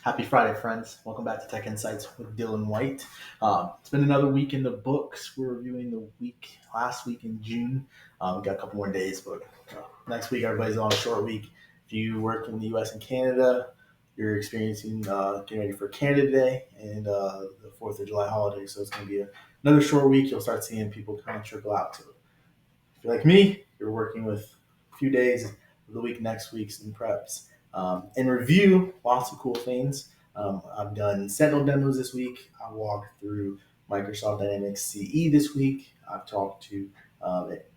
Happy Friday, friends. Welcome back to Tech Insights with Dylan White. It's been another week in the books. We're reviewing the last week in June. We got a couple more days, but next week, everybody's on a short week. If you work in the US and Canada, you're experiencing getting ready for Canada Day and the 4th of July holiday. So it's going to be another short week. You'll start seeing people kind of trickle out to it. If you're like me, you're working with a few days of the week next week's in preps. In review, lots of cool things. I've done Sentinel demos this week. I walked through Microsoft Dynamics CE this week. I've talked to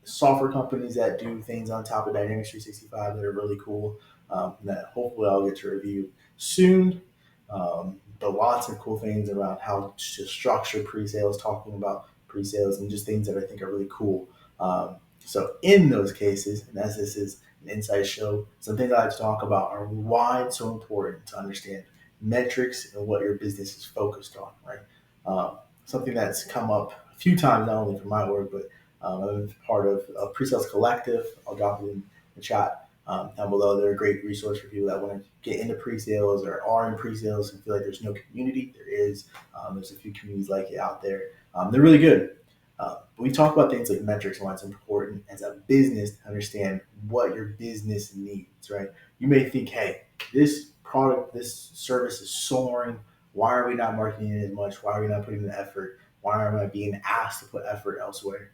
software companies that do things on top of Dynamics 365 that are really cool that hopefully I'll get to review soon. But lots of cool things around how to structure pre-sales, talking about pre-sales and just things that I think are really cool. So in those cases, and as this is an insight show, some things I like to talk about are why it's so important to understand metrics and what your business is focused on, right? Something that's come up a few times, not only for my work, but I'm part of a pre-sales collective. I'll drop it in the chat down below. They're a great resource for people that want to get into pre-sales or are in pre-sales and feel like there's no community. There is. There's a few communities like it out there. They're really good. We talk about things like metrics and why it's important as a business to understand what your business needs, right? You may think, hey, this product, this service is soaring. Why are we not marketing it as much? Why are we not putting the effort? Why am I being asked to put effort elsewhere?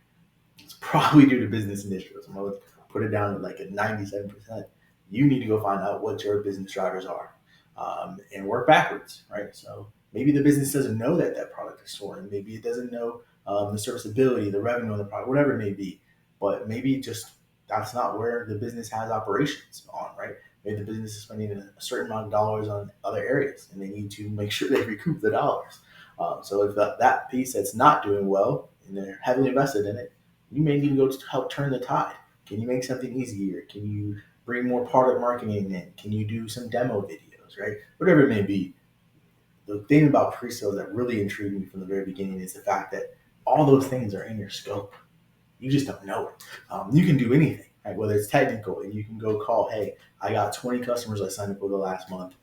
It's probably due to business initiatives. I'm going to put it down at like a 97%. You need to go find out what your business drivers are and work backwards, right? So maybe the business doesn't know that that product is soaring. Maybe it doesn't know the serviceability, the revenue on the product, whatever it may be. But maybe just that's not where the business has operations on, right? Maybe the business is spending a certain amount of dollars on other areas and they need to make sure they recoup the dollars. So if that piece that's not doing well and they're heavily invested in it, you may need to go to help turn the tide. Can you make something easier? Can you bring more product marketing in? Can you do some demo videos, right? Whatever it may be. The thing about pre-sales that really intrigued me from the very beginning is the fact that all those things are in your scope. You just don't know it. You can do anything, right? Whether it's technical, and you can go call, hey, I got 20 customers I signed up for the last month.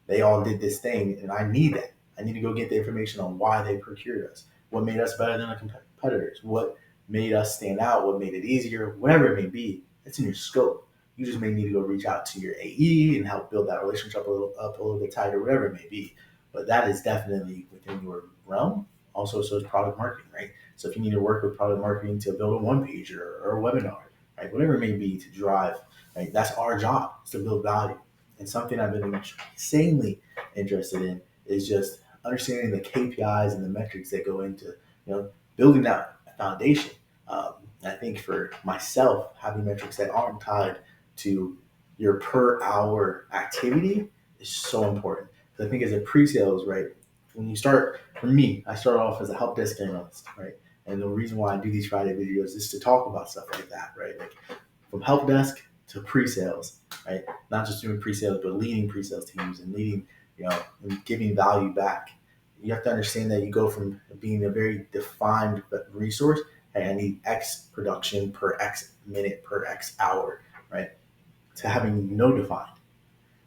They all did this thing, and I need that. I need to go get the information on why they procured us, what made us better than our competitors, what made us stand out, what made it easier, whatever it may be. It's in your scope. You just may need to go reach out to your AE and help build that relationship up a little bit tighter, whatever it may be. But that is definitely within your realm. Also, so is product marketing, right? So if you need to work with product marketing to build a one page or a webinar, right, whatever it may be to drive, right, that's our job, is to build value. And something I've been insanely interested in is just understanding the KPIs and the metrics that go into building that foundation. I think for myself, having metrics that aren't tied to your per hour activity is so important. Because I think as a pre-sales, right, when you start, for me, I start off as a help desk analyst, right? And the reason why I do these Friday videos is to talk about stuff like that, right? Like from help desk to pre-sales, right? Not just doing pre-sales, but leading pre-sales teams and leading, and giving value back. You have to understand that you go from being a very defined resource, hey, I need X production per X minute per X hour, right? To having no defined,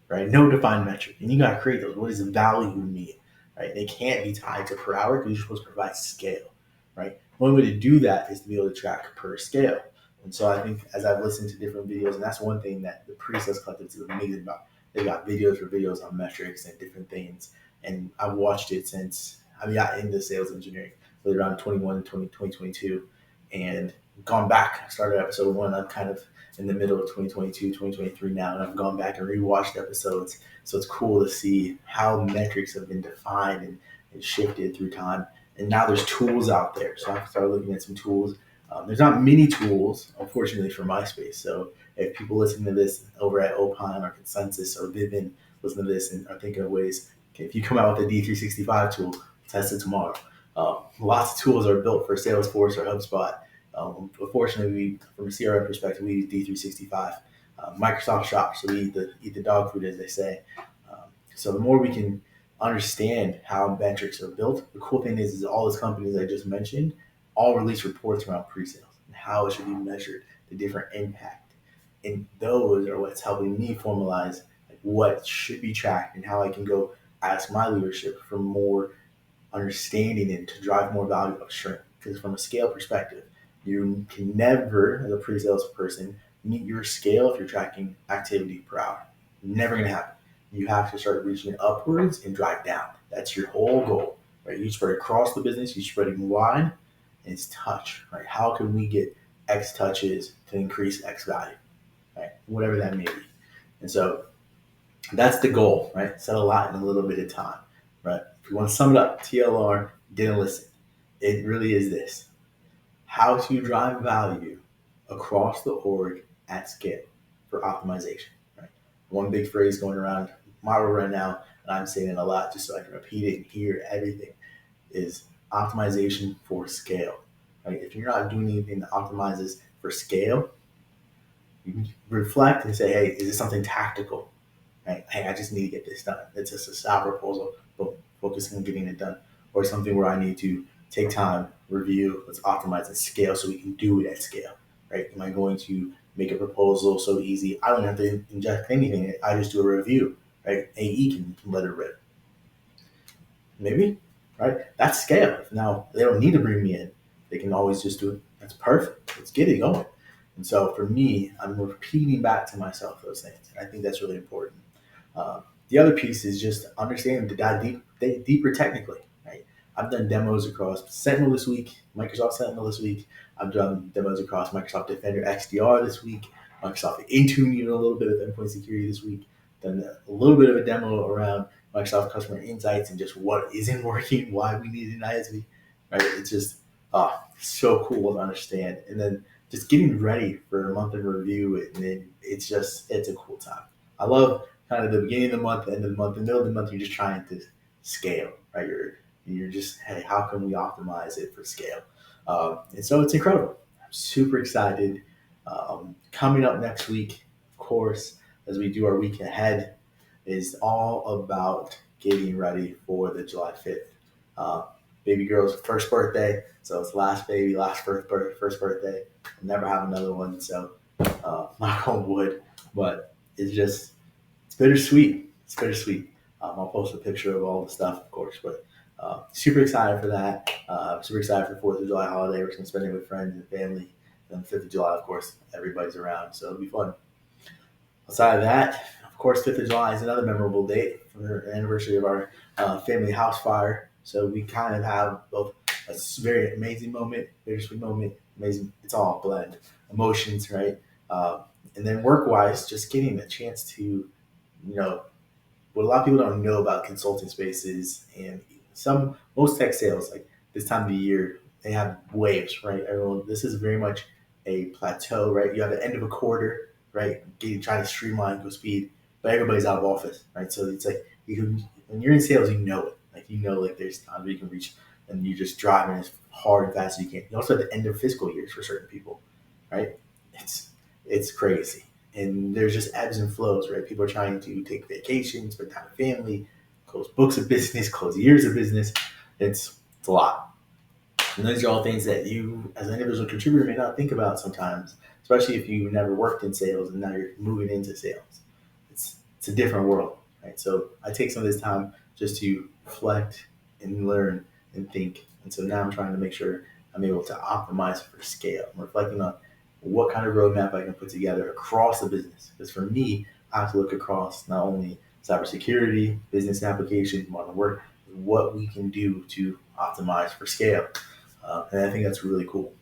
right? No defined metric. And you got to create those. What does value mean, right? They can't be tied to per hour because you're supposed to provide scale, right? One way to do that is to be able to track per scale. And so I think as I've listened to different videos, and that's one thing that the pre-sales collective is amazing about. They got videos for videos on metrics and different things. And I've watched it since I got into sales engineering, really around 2022, and gone back. I started episode one. I'm kind of in the middle of 2022, 2023 now, and I've gone back and rewatched episodes. So it's cool to see how metrics have been defined and shifted through time. And now there's tools out there. So I started looking at some tools. There's not many tools, unfortunately, for my space. So if people listening to this over at Opine or Consensus or Vivun listen to this and are thinking of ways, okay, if you come out with a D365 tool, test it tomorrow. Lots of tools are built for Salesforce or HubSpot. Unfortunately, from a CRM perspective, we use D365. Microsoft Shop, so we eat the dog food, as they say. So the more we can understand how metrics are built, the cool thing is all those companies I just mentioned all release reports around pre-sales and how it should be measured, the different impact. And those are what's helping me formalize like what should be tracked and how I can go ask my leadership for more understanding and to drive more value upstream. Because from a scale perspective, you can never, as a pre-sales person, meet your scale if you're tracking activity per hour. Never gonna happen. You have to start reaching upwards and drive down. That's your whole goal, right? You spread across the business, you spread it wide, and it's touch, right? How can we get X touches to increase X value, right? Whatever that may be. And so that's the goal, right? Set a lot in a little bit of time, right? If you want to sum it up, TLR, didn't listen. It really is this: how to drive value across the org at scale for optimization, right? One big phrase going around my world right now, and I'm saying it a lot just so I can repeat it and hear everything, is optimization for scale, right? If you're not doing anything that optimizes for scale, you can reflect and say, hey, is this something tactical? Right? Hey, I just need to get this done. It's just a style proposal, but focusing on getting it done. Or something where I need to take time, review, let's optimize and scale so we can do it at scale. Right? Am I going to make a proposal so easy? I don't have to inject anything. I just do a review. Right? AE can let it rip. Maybe, right? That's scale. Now they don't need to bring me in. They can always just do it. That's perfect. Let's get it going. And so for me, I'm repeating back to myself those things. And I think that's really important. The other piece is just understanding to dive deeper technically, right? I've done demos across Sentinel this week, Microsoft Sentinel this week. I've done demos across Microsoft Defender XDR this week, Microsoft Intune, even a little bit of endpoint security this week. Done a little bit of a demo around Microsoft Customer Insights and just what isn't working, why we need an ISV, right? It's just so cool to understand. And then just getting ready for a month in review, and then it's a cool time. I love kind of the beginning of the month, end of the month, the middle of the month. You're just trying to scale, right? You're just, hey, how can we optimize it for scale? And so it's incredible. I'm super excited. Coming up next week, of course, as we do our week ahead, is all about getting ready for the July 5th. Baby girl's first birthday, so it's last baby, first birthday. I'll never have another one, so knock on wood. But it's bittersweet. It's bittersweet. I'll post a picture of all the stuff, of course, but super excited for that. Super excited for the 4th of July holiday. We're going to spend it with friends and family. And the 5th of July, of course, everybody's around, so it'll be fun. Outside of that, of course, 5th of July is another memorable date for the anniversary of our family house fire. So we kind of have both a very amazing moment, bittersweet moment, amazing. It's all blend emotions, right? And then work-wise, just getting a chance to, what a lot of people don't know about consulting spaces and most tech sales, like this time of the year, they have waves, right? Everyone, this is very much a plateau, right? You have the end of a quarter, right? Trying to streamline, go speed, but everybody's out of office, right? So it's like when you're in sales, like there's times where you can reach, and you're just driving as hard and fast as you can. You also have the end of fiscal years for certain people, right? It's crazy, and there's just ebbs and flows, right? People are trying to take vacations, spend time with family, close books of business, close years of business. It's a lot. And those are all things that you, as an individual contributor, may not think about sometimes, especially if you've never worked in sales and now you're moving into sales. It's a different world, right? So I take some of this time just to reflect and learn and think. And so now I'm trying to make sure I'm able to optimize for scale. I'm reflecting on what kind of roadmap I can put together across the business. Because for me, I have to look across not only cybersecurity, business applications, modern work, what we can do to optimize for scale. And I think that's really cool.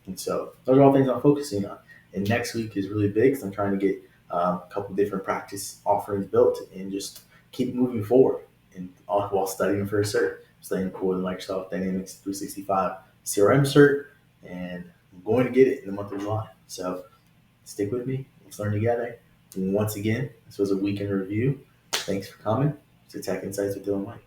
And so those are all things I'm focusing on. And next week is really big because I'm trying to get a couple different practice offerings built and just keep moving forward. And while studying for a cert, studying for the Microsoft Dynamics 365 CRM cert, and I'm going to get it in the month of July. So stick with me. Let's learn together. And once again, this was a weekend review. Thanks for coming to Tech Insights with Dylan White.